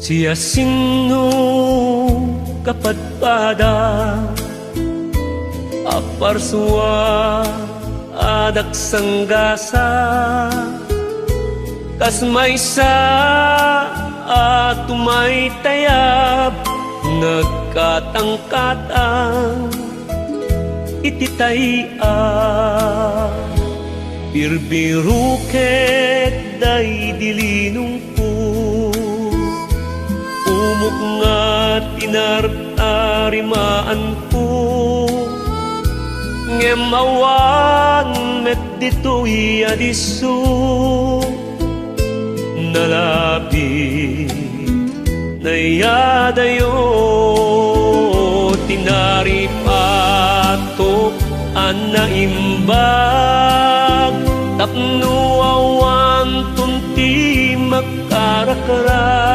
Siya sino kapadpada aparsua adak sanggasa kas maysa at tumay tayab nagkatangkatang ititaya birbiruket day dilinungko umuk nga tinartarimaan ko ngemawan met dito'y adiso nalabi nayadayo tinaripato anaimbag tapno awan tunti magkarakarat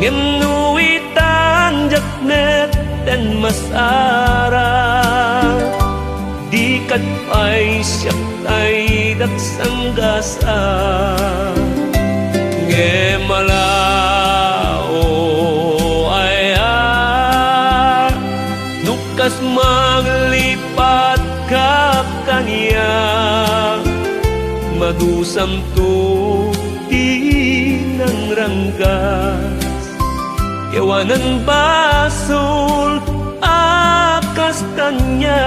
ngemnuitan jaknet dan masara di kat ay siyak ay daksanggasa ngemalao ay nukas maglipat ka kanya madusam to ng ranggas yawanan basol akas kanya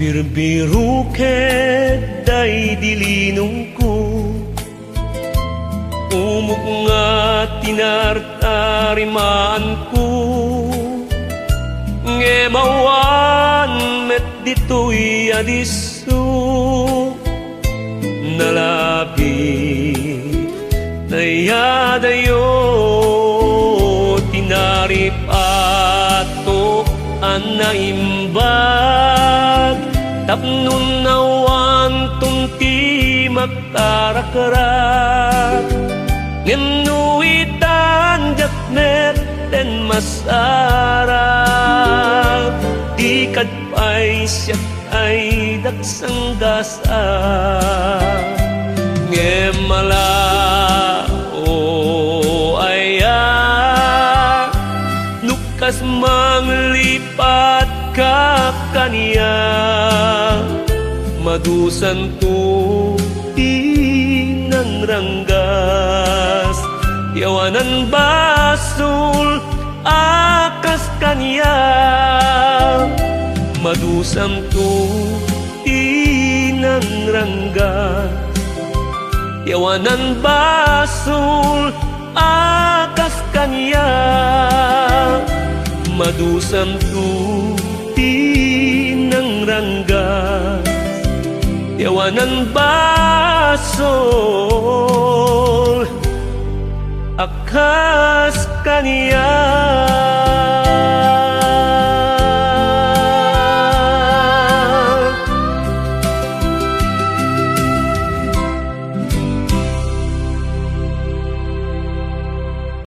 birbiruket day dilinungko umuk nga tinartarimaan ko ngemawan met dito'y adiso nalabi nayadayo tinaripato anaimbag tapnon nawan tunti magkarakarat ngemnuitan jaknet den masarap di kadpay siyak ay daksanggasa ngemalao ay nukas manglipat ka kanya madusan to ng ranggas yawanan basol akas kanya madusam to ng ranggas yawanan basol akas kanya madusam to ng ranggas yawanan basol akas kanya